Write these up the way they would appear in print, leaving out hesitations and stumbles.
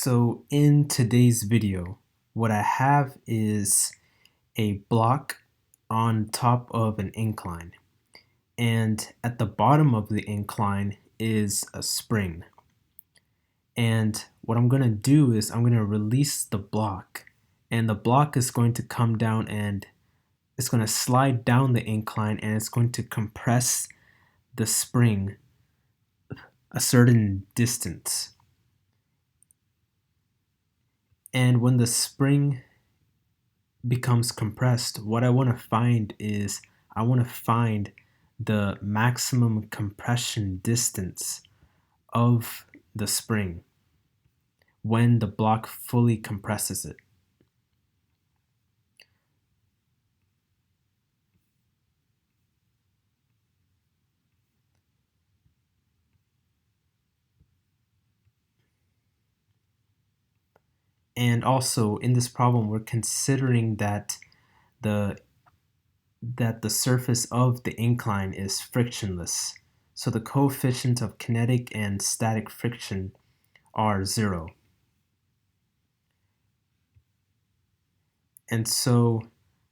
So in today's video, what I have is a block on top of an incline, and at the bottom of the incline is a spring. And what I'm going to do is I'm going to release the block, and the block is going to come down and it's going to slide down the incline, and it's going to compress the spring a certain distance. And when the spring becomes compressed, what I want to find is I want to find the maximum compression distance of the spring when the block fully compresses it. And also in this problem, we're considering that the surface of the incline is frictionless. So the coefficients of kinetic and static friction are 0. And so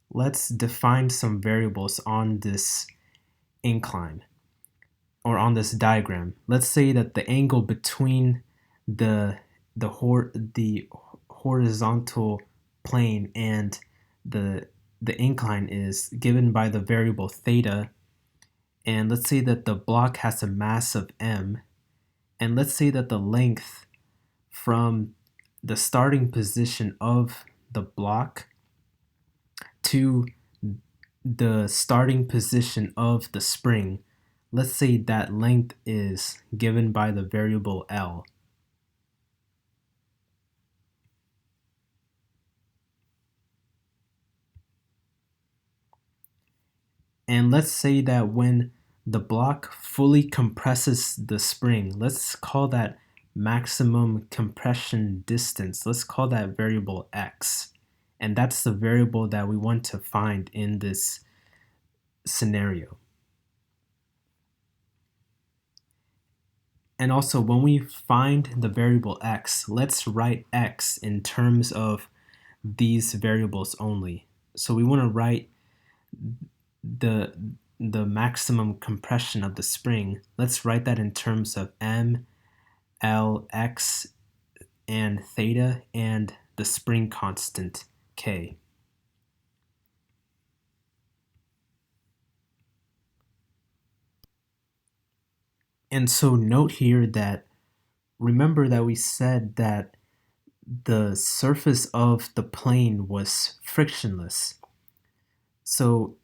let's define some variables on this incline or on this diagram. Let's say that the angle between the horizontal plane and the incline is given by the variable theta, and let's say that the block has a mass of m, and let's say that the length from the starting position of the block to the starting position of the spring, let's say that length is given by the variable L. And let's say that when the block fully compresses the spring, let's call that maximum compression distance. Let's call that variable x. And that's the variable that we want to find in this scenario. And also, when we find the variable x, let's write x in terms of these variables only. So we want to write the maximum compression of the spring. Let's write that in terms of m, l, x, and theta, and the spring constant k. And so note here that remember that we said that the surface of the plane was frictionless. So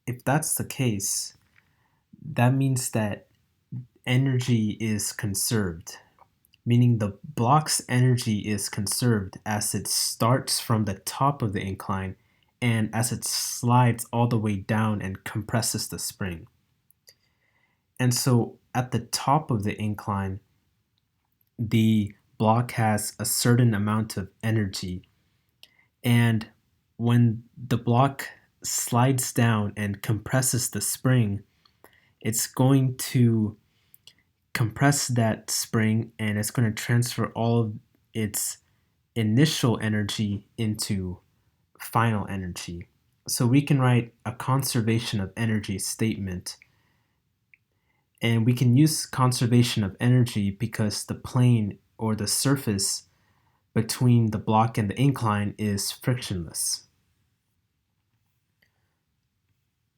if that's the case, that means that energy is conserved, meaning the block's energy is conserved as it starts from the top of the incline and as it slides all the way down and compresses the spring. And so at the top of the incline, the block has a certain amount of energy, and when the block slides down and compresses the spring, it's going to compress that spring and it's going to transfer all of its initial energy into final energy. So we can write a conservation of energy statement, and we can use conservation of energy because the plane or the surface between the block and the incline is frictionless.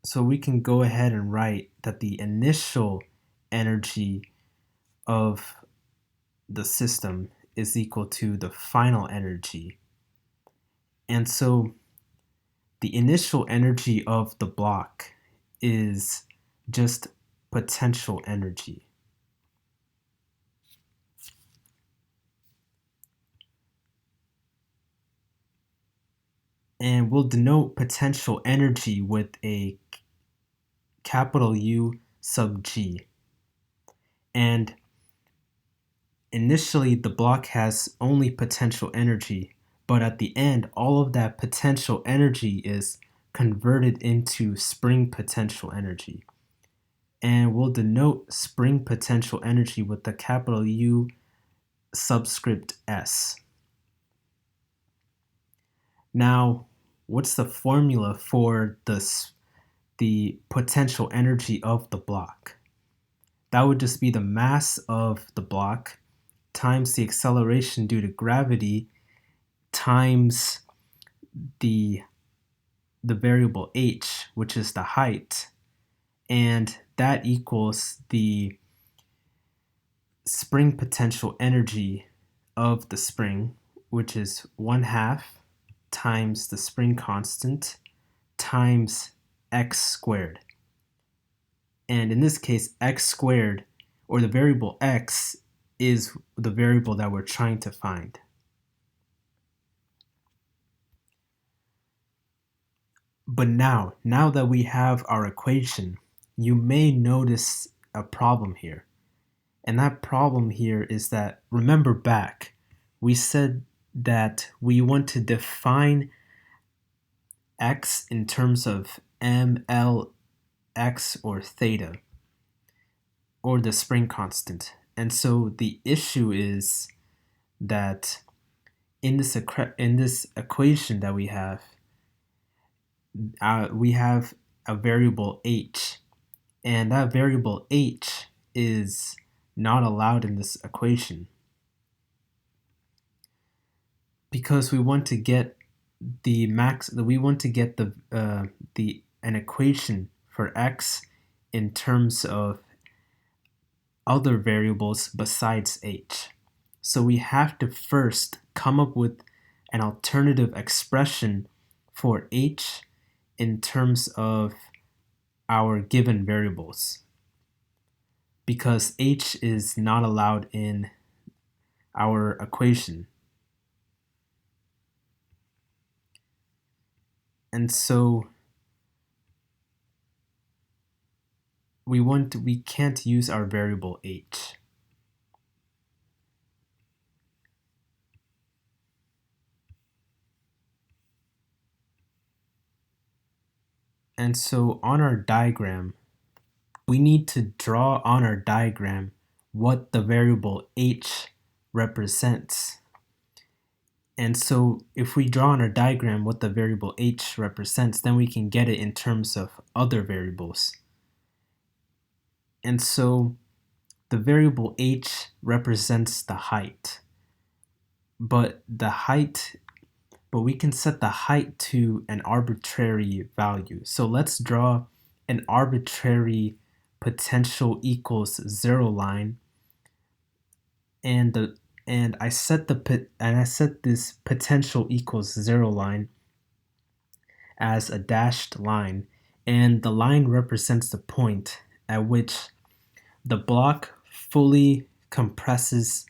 So we can go ahead and write that the initial energy of the system is equal to the final energy. And so the initial energy of the block is just potential energy. And we'll denote potential energy with a capital U sub G. And initially the block has only potential energy, but at the end all of that potential energy is converted into spring potential energy. And we'll denote spring potential energy with the capital U subscript s. Now, what's the formula for the potential energy of the block? That would just be the mass of the block times the acceleration due to gravity times the variable h, which is the height, and that equals the spring potential energy of the spring, which is 1/2 times the spring constant times x squared. And in this case, x squared, or the variable x, is the variable that we're trying to find. But now that we have our equation, you may notice a problem here. And that problem here is that, remember back, we said that we want to define x in terms of m, l, x, or theta, or the spring constant. And so the issue is that in this equation that we have a variable h, and that variable h is not allowed in this equation because we want to get an equation for x in terms of other variables besides h. So we have to first come up with an alternative expression for h in terms of our given variables, because h is not allowed in our equation. And so we can't use our variable h. And so on our diagram, we need to draw on our diagram what the variable h represents. And so if we draw on our diagram what the variable h represents, then we can get it in terms of other variables. And so the variable h represents the height. But we can set the height to an arbitrary value. So let's draw an arbitrary potential equals 0 line, and I set this potential equals 0 line as a dashed line, and the line represents the point at which the block fully compresses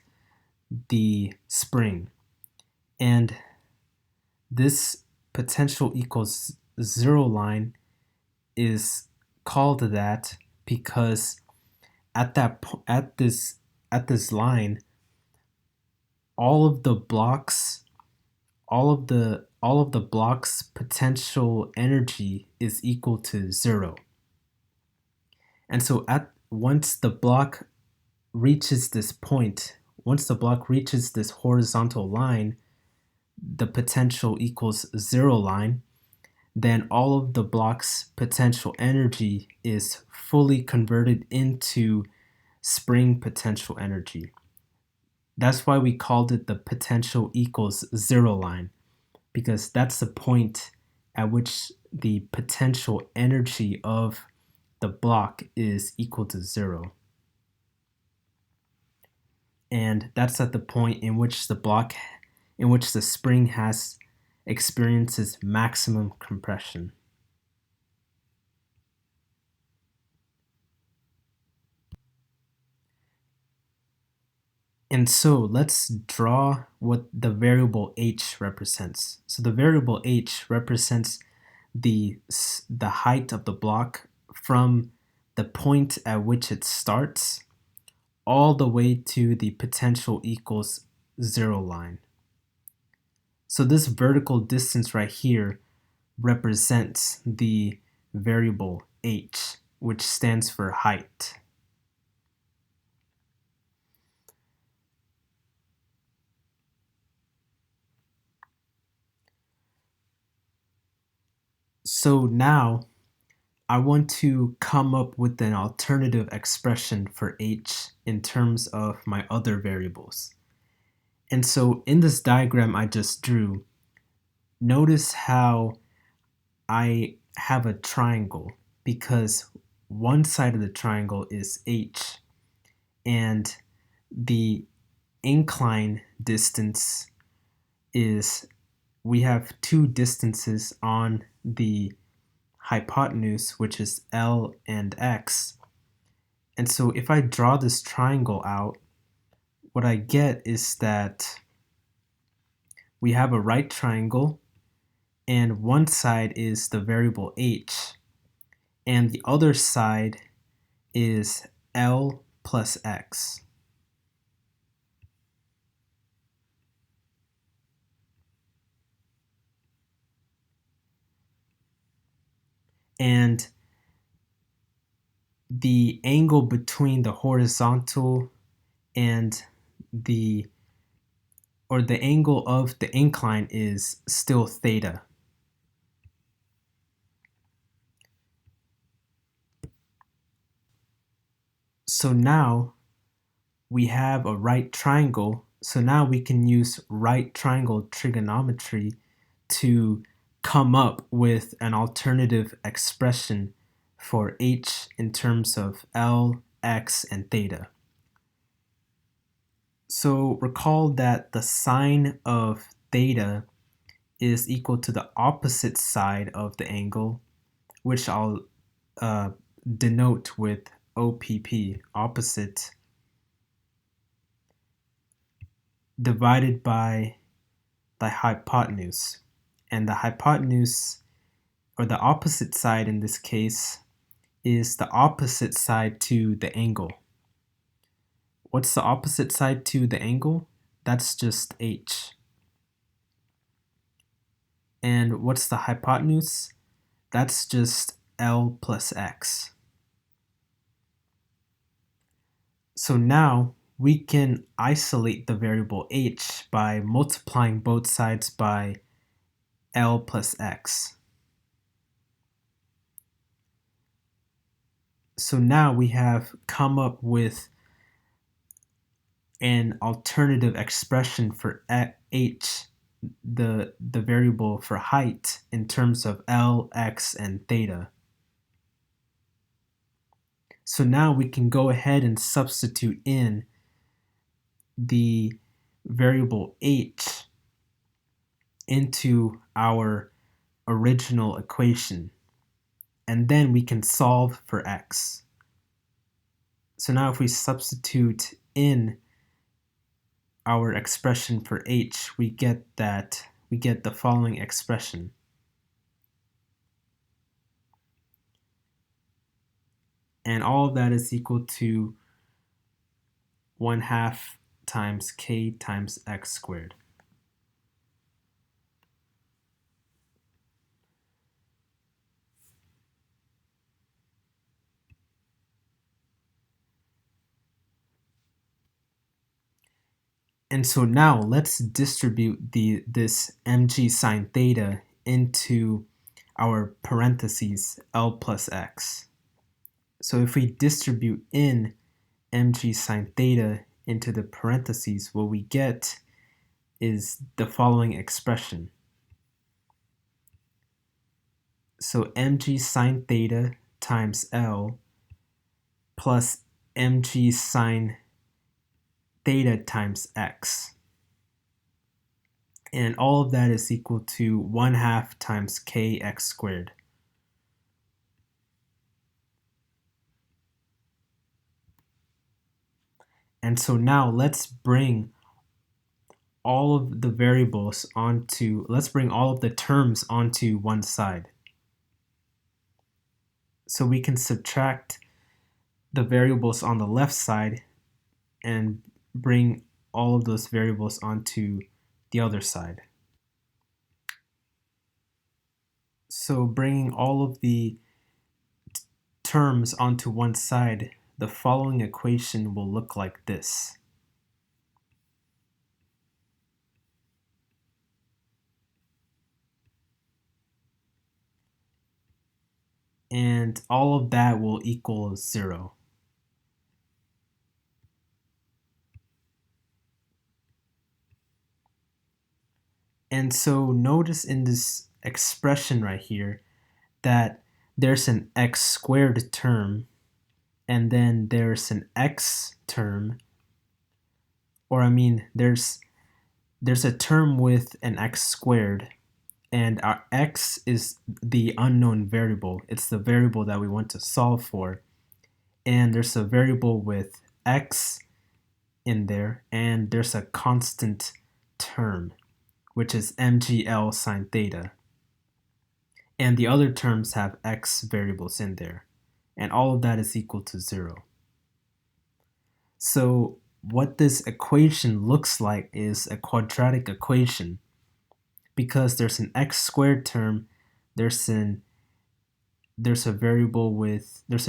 the spring. And this potential equals 0 line is called that because at this line, all of the blocks potential energy is equal to 0. And so once the block reaches this point, once the block reaches this horizontal line, the potential equals 0 line, then all of the block's potential energy is fully converted into spring potential energy. That's why we called it the potential equals 0 line, because that's the point at which the potential energy of the block is equal to 0. And that's at the point in which the spring experiences maximum compression. And so let's draw what the variable h represents. So the variable h represents the height of the block from the point at which it starts all the way to the potential equals 0 line. So this vertical distance right here represents the variable h, which stands for height. So now I want to come up with an alternative expression for h in terms of my other variables. And so in this diagram I just drew, notice how I have a triangle because one side of the triangle is h and the incline distance is, we have two distances on the hypotenuse, which is L and X. And so if I draw this triangle out, what I get is that we have a right triangle and one side is the variable h and the other side is L plus X. And the angle between the horizontal and the angle of the incline is still theta. So now we have a right triangle. So now we can use right triangle trigonometry to come up with an alternative expression for h in terms of L, X, and theta. So recall that the sine of theta is equal to the opposite side of the angle, which I'll denote with OPP, opposite, divided by the hypotenuse. And the hypotenuse, or the opposite side in this case, is the opposite side to the angle. What's the opposite side to the angle? That's just h. And what's the hypotenuse? That's just L plus X. So now we can isolate the variable h by multiplying both sides by L plus X. So now we have come up with an alternative expression for h, the variable for height, in terms of L, X, and theta. So now we can go ahead and substitute in the variable h into our original equation, and then we can solve for x. So now if we substitute in our expression for h, we get the following expression. And all of that is equal to 1/2 times k times x squared. And so now let's distribute this mg sine theta into our parentheses L plus x. So if we distribute in mg sine theta into the parentheses, what we get is the following expression. So mg sine theta times L plus mg sine theta times x. And all of that is equal to 1/2 times kx squared. And so now let's bring all of the variables onto, let's bring all of the terms onto one side. So we can subtract the variables on the left side and bring all of those variables onto the other side. So bringing all of the terms onto one side, the following equation will look like this. and all of that will equal 0. And so notice in this expression right here that there's an x squared term, and then there's an x term, or I mean there's a term with an x squared, and our x is the unknown variable. It's the variable that we want to solve for. And there's a variable with x in there, and there's a constant term, which is mgl sine theta. And the other terms have x variables in there. And all of that is equal to 0. So what this equation looks like is a quadratic equation, because there's an x squared term, there's a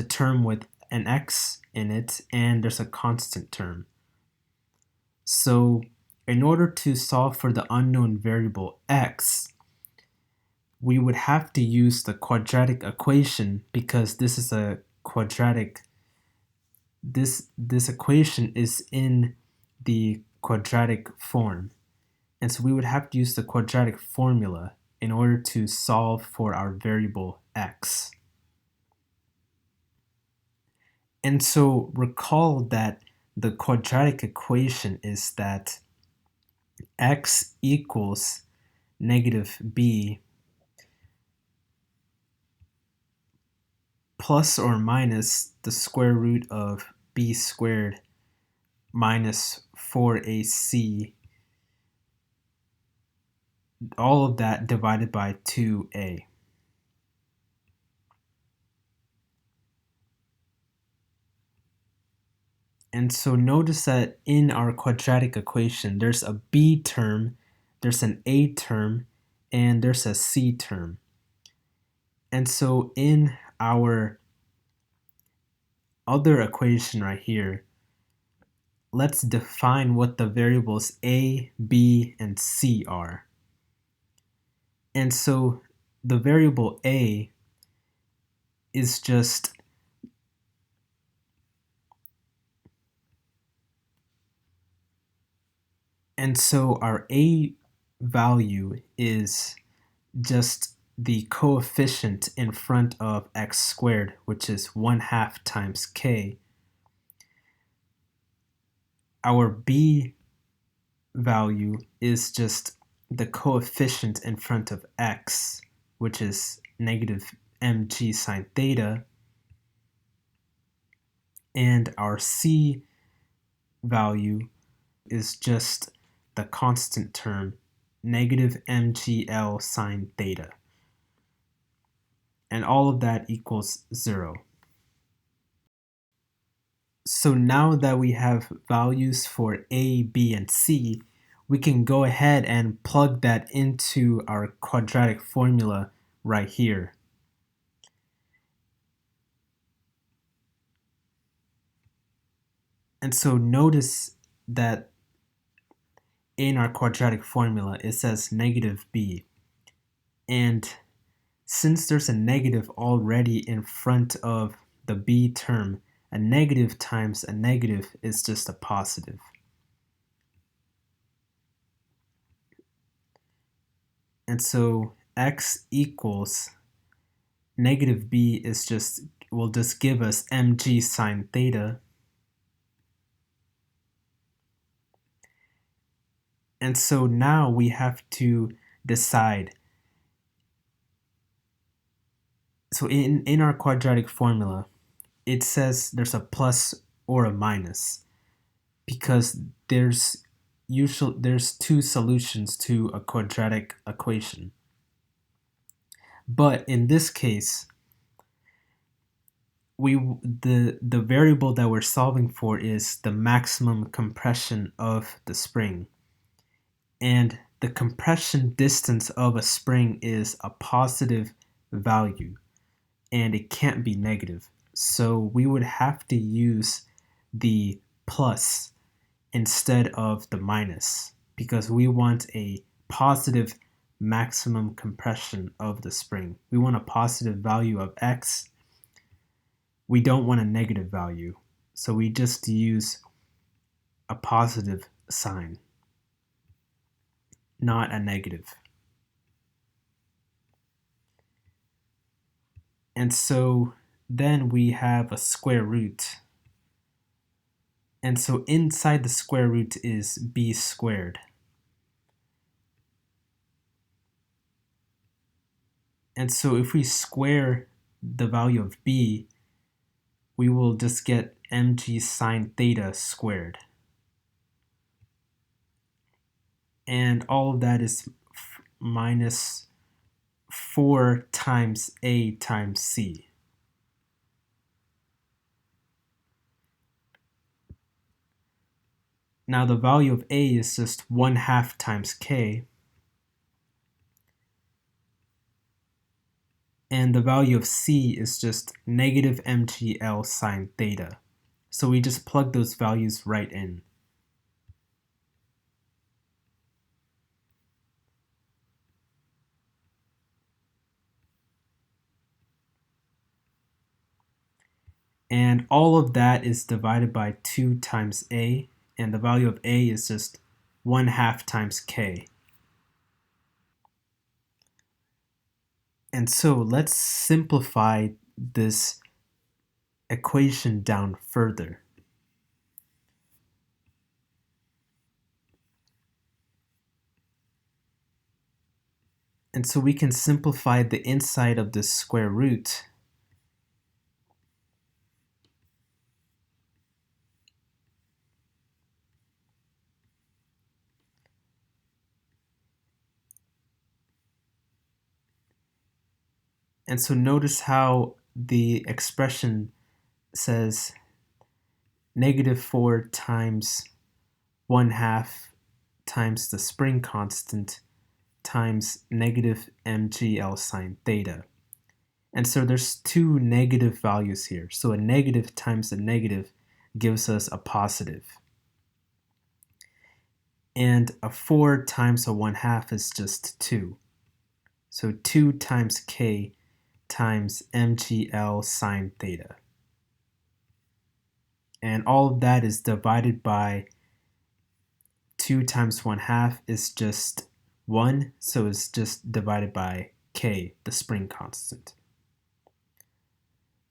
term with an x in it, and there's a constant term. So in order to solve for the unknown variable x, we would have to use the quadratic equation, because this is a quadratic. This equation is in the quadratic form. And so we would have to use the quadratic formula in order to solve for our variable x. And so recall that the quadratic equation is that x equals negative b plus or minus the square root of b squared minus 4ac, all of that divided by 2a. And so notice that in our quadratic equation, there's a b term, there's an a term, and there's a c term. And so in our other equation right here, let's define what the variables a, b, and c are. And so the variable a is just and so our a value is just the coefficient in front of x squared, which is 1/2 times k. Our b value is just the coefficient in front of x, which is negative mg sine theta. And our c value is just the constant term, negative mgl sine theta. And all of that equals 0. So now that we have values for a, b, and c, we can go ahead and plug that into our quadratic formula right here. And so notice that in our quadratic formula, it says negative b. And since there's a negative already in front of the b term, a negative times a negative is just a positive. And so x equals negative b will just give us mg sine theta. And so now we have to decide. So in our quadratic formula, it says there's a plus or a minus, because there's two solutions to a quadratic equation. But in this case, the variable that we're solving for is the maximum compression of the spring. And the compression distance of a spring is a positive value, and it can't be negative. So we would have to use the plus instead of the minus, because we want a positive maximum compression of the spring. We want a positive value of x, we don't want a negative value. So we just use a positive sign, not a negative. And so then we have a square root. And so inside the square root is b squared. And so if we square the value of b, we will just get mg sine theta squared. And all of that is minus 4 times a times c. Now the value of a is just 1/2 times k, and the value of c is just negative mgl sine theta. So we just plug those values right in. And all of that is divided by 2 times a, and the value of a is just 1/2 times k. And so let's simplify this equation down further. And so we can simplify the inside of this square root. And so notice how the expression says negative 4 times 1/2 times the spring constant times negative mgl sine theta. And so there's two negative values here. So a negative times a negative gives us a positive. And a 4 times a 1/2 is just 2. So 2 times k times mgl sine theta. And all of that is divided by 2 times 1/2 is just 1, so it's just divided by k, the spring constant.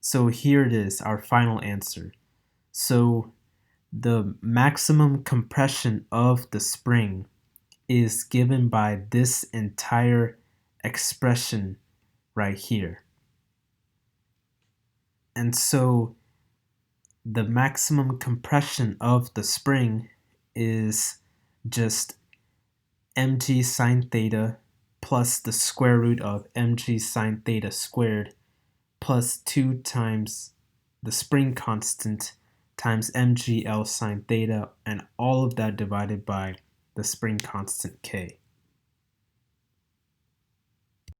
So here it is, our final answer. So the maximum compression of the spring is given by this entire expression right here. And so the maximum compression of the spring is just mg sine theta plus the square root of mg sine theta squared plus 2 times the spring constant times mgl sine theta, and all of that divided by the spring constant k.